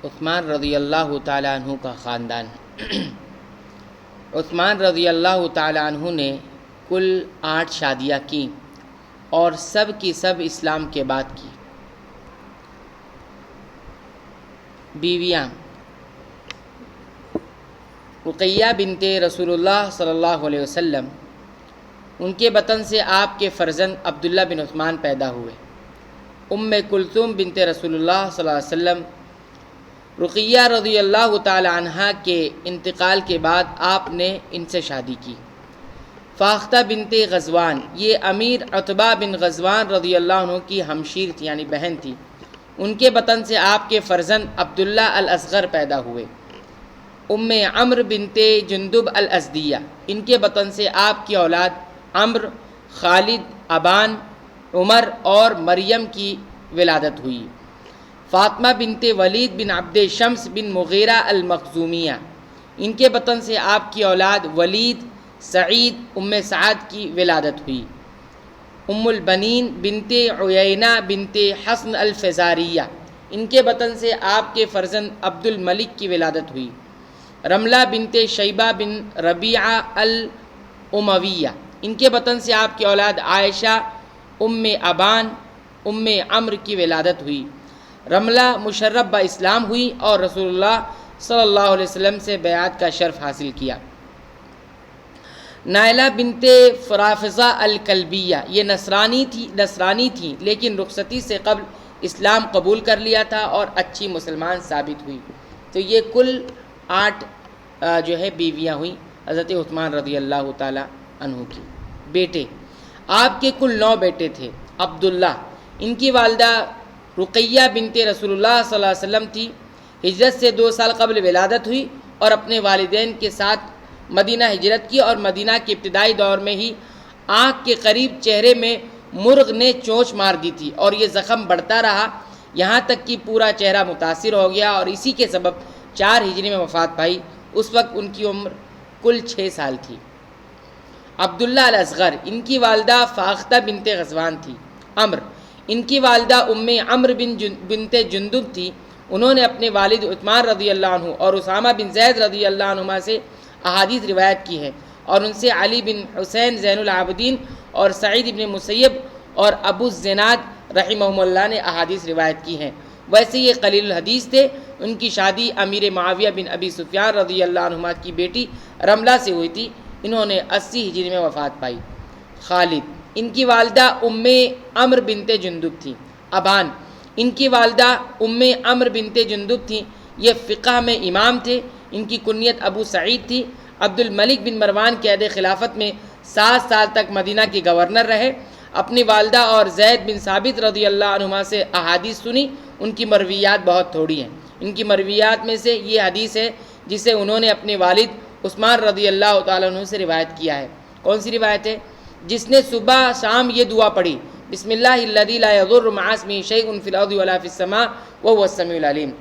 عثمان رضی اللہ تعالیٰ عنہ کا خاندان۔ عثمان رضی اللہ تعالیٰ عنہ نے کل 8 شادیاں کیں اور سب کی سب اسلام کے بعد کی۔ بیویاں: رقیہ بنت رسول اللہ صلی اللہ علیہ وسلم، ان کے بطن سے آپ کے فرزند عبداللہ بن عثمان پیدا ہوئے۔ ام کلثوم بنت رسول اللہ صلی اللہ علیہ وسلم، رقیہ رضی اللہ تعالی عنہا کے انتقال کے بعد آپ نے ان سے شادی کی۔ فاختہ بنت غزوان، یہ امیر عتبہ بن غزوان رضی اللہ عنہ کی ہمشیر تھی، یعنی بہن تھی۔ ان کے بطن سے آپ کے فرزند عبداللہ الاصغر پیدا ہوئے۔ ام عمرو بنت جندب الازدیہ، ان کے بطن سے آپ کی اولاد عمرو، خالد، ابان، عمر اور مریم کی ولادت ہوئی۔ فاطمہ بنت ولید بن عبد شمس بن مغیرہ المخزومیہ، ان کے بطن سے آپ کی اولاد ولید، سعید، ام سعد کی ولادت ہوئی۔ ام البنین بنت عیینہ بنت حسن الفزاریہ، ان کے بطن سے آپ کے فرزند عبد الملک کی ولادت ہوئی۔ رملہ بنت شیبہ بن ربیعہ الامویہ، ان کے بطن سے آپ کی اولاد عائشہ، ام ابان، ام عمرو کی ولادت ہوئی۔ رملہ مشرف با اسلام ہوئی اور رسول اللہ صلی اللہ علیہ وسلم سے بیعت کا شرف حاصل کیا۔ نائلہ بنت فرافضہ الکلبیہ، یہ نصرانی تھی لیکن رخصتی سے قبل اسلام قبول کر لیا تھا اور اچھی مسلمان ثابت ہوئی۔ تو یہ کل 8 بیویاں ہوئیں حضرت عثمان رضی اللہ تعالی عنہ کی۔ بیٹے: آپ کے کل 9 بیٹے تھے۔ عبداللہ، ان کی والدہ رقیہ بنت رسول اللہ صلی اللہ علیہ وسلم تھی۔ ہجرت سے 2 سال قبل ولادت ہوئی اور اپنے والدین کے ساتھ مدینہ ہجرت کی، اور مدینہ کے ابتدائی دور میں ہی آنکھ کے قریب چہرے میں مرغ نے چونچ مار دی تھی اور یہ زخم بڑھتا رہا یہاں تک کہ پورا چہرہ متاثر ہو گیا اور اسی کے سبب 4 ہجری میں وفات پائی۔ اس وقت ان کی عمر کل 6 سال تھی۔ عبداللہ الاصغر، ان کی والدہ فاختہ بنت غزوان تھی۔ عمرو، ان کی والدہ ام عمرو بنت جندب تھی۔ انہوں نے اپنے والد عثمان رضی اللہ عنہ اور اسامہ بن زید رضی اللہ عنہما سے احادیث روایت کی ہے اور ان سے علی بن حسین زین العابدین اور سعید بن مسیب اور ابو الزناد رحمہم اللہ نے احادیث روایت کی ہیں۔ ویسے یہ قلیل الحدیث تھے۔ ان کی شادی امیر معاویہ بن ابی سفیان رضی اللہ عنہما کی بیٹی رملہ سے ہوئی تھی۔ انہوں نے 80 ہجری میں وفات پائی۔ خالد، ان کی والدہ ام عمرو بنت جندب تھیں۔ ابان، ان کی والدہ ام عمرو بنت جندب تھیں۔ یہ فقہ میں امام تھے۔ ان کی کنیت ابو سعید تھی۔ عبد الملک بن مروان کے عہد خلافت میں 7 سال تک مدینہ کے گورنر رہے۔ اپنی والدہ اور زید بن ثابت رضی اللہ عنہما سے احادیث سنی۔ ان کی مرویات بہت تھوڑی ہیں۔ ان کی مرویات میں سے یہ حدیث ہے جسے انہوں نے اپنے والد عثمان رضی اللہ تعالیٰ عنہ سے روایت کیا ہے۔ کون سی روایت ہے؟ جس نے صبح شام یہ دعا پڑھی: بسم اللہ الذی لا یضر مع اسمہ شیء فی الارض ولا فی السماء وہو السمیع العلیم،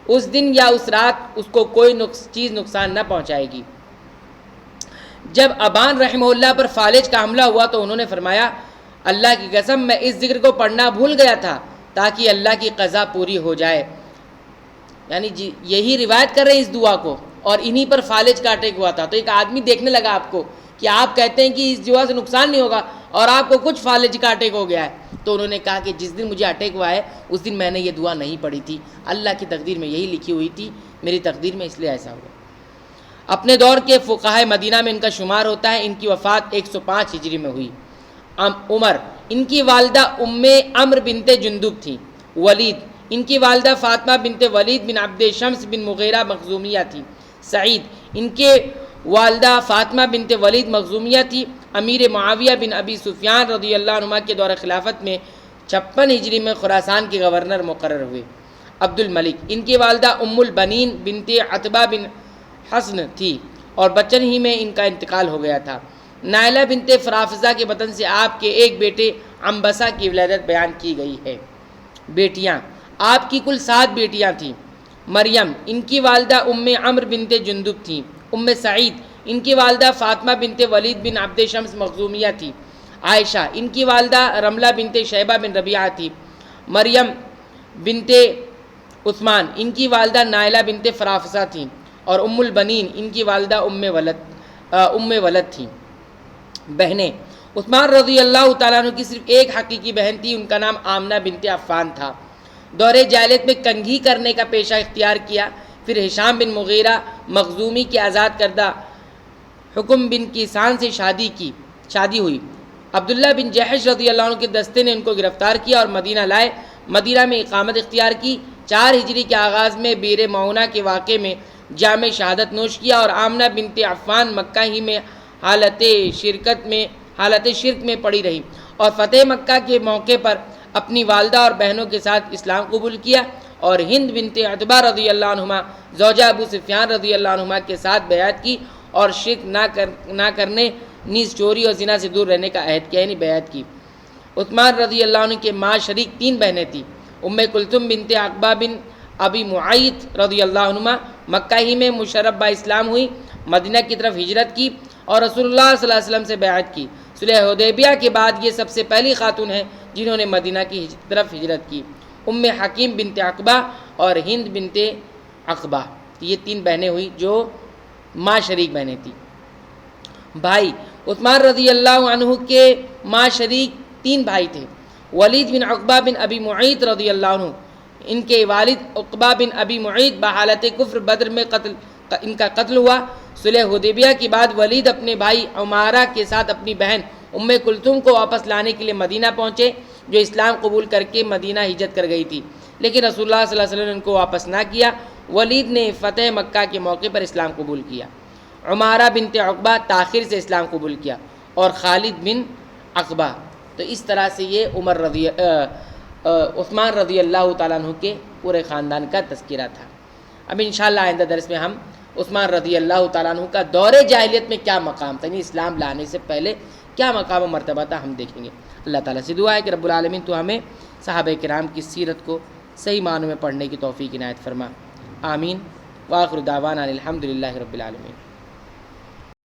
اس دن یا اس رات اس کو کوئی چیز نقصان نہ پہنچائے گی۔ جب ابان رحمہ اللہ پر فالج کا حملہ ہوا تو انہوں نے فرمایا: اللہ کی قسم میں اس ذکر کو پڑھنا بھول گیا تھا تاکہ اللہ کی قضا پوری ہو جائے۔ یعنی یہی روایت کر رہے ہیں اس دعا کو، اور انہی پر فالج کا اٹیک ہوا تھا۔ تو ایک آدمی دیکھنے لگا آپ کو کہ آپ کہتے ہیں کہ اس دعا سے نقصان نہیں ہوگا اور آپ کو کچھ فالج کا اٹیک ہو گیا ہے۔ تو انہوں نے کہا کہ جس دن مجھے اٹیک ہوا ہے اس دن میں نے یہ دعا نہیں پڑھی تھی، اللہ کی تقدیر میں یہی لکھی ہوئی تھی، میری تقدیر میں اس لیے ایسا ہوا۔ اپنے دور کے فقہائے مدینہ میں ان کا شمار ہوتا ہے۔ ان کی وفات 105 ہجری میں ہوئی۔ عمر، ان کی والدہ ام عمرو بنت جندب تھیں۔ ولید، ان کی والدہ فاطمہ بنت ولید بن عبد شمس بن مغیرہ مخزومیہ تھی۔ سعید، ان کے والدہ فاطمہ بنت ولید مخزومیہ تھی۔ امیر معاویہ بن ابی سفیان رضی اللہ عنہ کے دور خلافت میں 56 ہجری میں خراسان کے گورنر مقرر ہوئے۔ عبد الملک، ان کی والدہ ام البنین بنت عتبہ بن حسن تھی اور بچپن ہی میں ان کا انتقال ہو گیا تھا۔ نائلہ بنت فرافضہ کے بطن سے آپ کے ایک بیٹے عنبسہ کی ولادت بیان کی گئی ہے۔ بیٹیاں: آپ کی کل 7 بیٹیاں تھیں۔ مریم، ان کی والدہ ام عمرو بنت جندب تھیں۔ ام سعید، ان کی والدہ فاطمہ بنت ولید بن عبد شمس مخزومیہ تھی۔ عائشہ، ان کی والدہ رملہ بنت شیبہ بن ربیعہ تھی۔ مریم بنت عثمان ان کی والدہ نائلہ بنت فرافسہ تھیں، اور ام البنین ان کی والدہ ام ولد تھیں۔ بہنیں، عثمان رضی اللہ تعالیٰ عنہ کی صرف ایک حقیقی بہن تھی، ان کا نام آمنہ بنت عفان تھا۔ دور جاہلیت میں کنگھی کرنے کا پیشہ اختیار کیا، پھر ہشام بن مغیرہ مخزومی کے آزاد کردہ حکم بن کیسان سے شادی ہوئی۔ عبداللہ بن جحش رضی اللہ عنہ کے دستے نے ان کو گرفتار کیا اور مدینہ لائے، مدینہ میں اقامت اختیار کی۔ 4 ہجری کے آغاز میں بیر معونہ کے واقعے میں جام شہادت نوش کیا، اور آمنہ بنت عفان مکہ ہی میں حالت شرک میں پڑی رہی، اور فتح مکہ کے موقع پر اپنی والدہ اور بہنوں کے ساتھ اسلام قبول کیا، اور ہند بنت عتبہ رضی اللہ عنہما زوجہ ابو سفیان رضی اللہ عنہما کے ساتھ بیعت کی، اور شرک نہ کرنے، نیز چوری اور زنا سے دور رہنے کا عہد کیا، یعنی بیعت کی۔ عثمان رضی اللہ عنہ کے ماں شریک 3 بہنیں تھیں۔ ام کلثوم بنت عقبہ بن ابی معیط رضی اللہ عنہما مکہ ہی میں مشرف با اسلام ہوئی، مدینہ کی طرف ہجرت کی اور رسول اللہ صلی اللہ علیہ وسلم سے بیعت کی۔ صلح حدیبیہ کے بعد یہ سب سے پہلی خاتون ہیں جنہوں نے مدینہ کی طرف ہجرت کی۔ ام حکیم بنت عقبہ اور ہند بنت عقبہ، یہ 3 بہنیں ہوئی جو ماں شریک بہنیں تھیں۔ بھائی، عثمان رضی اللہ عنہ کے ماں شریک 3 بھائی تھے۔ ولید بن عقبہ بن ابی معیط رضی اللہ عنہ، ان کے والد عقبہ بن ابی معیط بحالت کفر بدر میں ان کا قتل ہوا۔ صلح حدیبیہ کے بعد ولید اپنے بھائی عمارہ کے ساتھ اپنی بہن ام کلثوم کو واپس لانے کے لیے مدینہ پہنچے، جو اسلام قبول کر کے مدینہ ہجرت کر گئی تھی، لیکن رسول اللہ صلی اللہ علیہ وسلم نے ان کو واپس نہ کیا۔ ولید نے فتح مکہ کے موقع پر اسلام قبول کیا۔ عمارہ بنت عقبہ تاخیر سے اسلام قبول کیا، اور خالد بن عقبہ۔ تو اس طرح سے یہ عثمان رضی اللہ تعالیٰ عنہ کے پورے خاندان کا تذکرہ تھا۔ اب انشاءاللہ آئندہ درس میں ہم عثمان رضی اللہ تعالیٰ عنہ کا دور جاہلیت میں کیا مقام تھا، یعنی اسلام لانے سے پہلے کیا مقام و مرتبہ تھا، ہم دیکھیں گے۔ اللہ تعالیٰ سے دعا ہے کہ رب العالمین تو ہمیں صحابہ کرام کی سیرت کو صحیح معنوں میں پڑھنے کی توفیق عنایت فرما۔ آمین۔ وآخر دعوانا الحمدللہ رب العالمین۔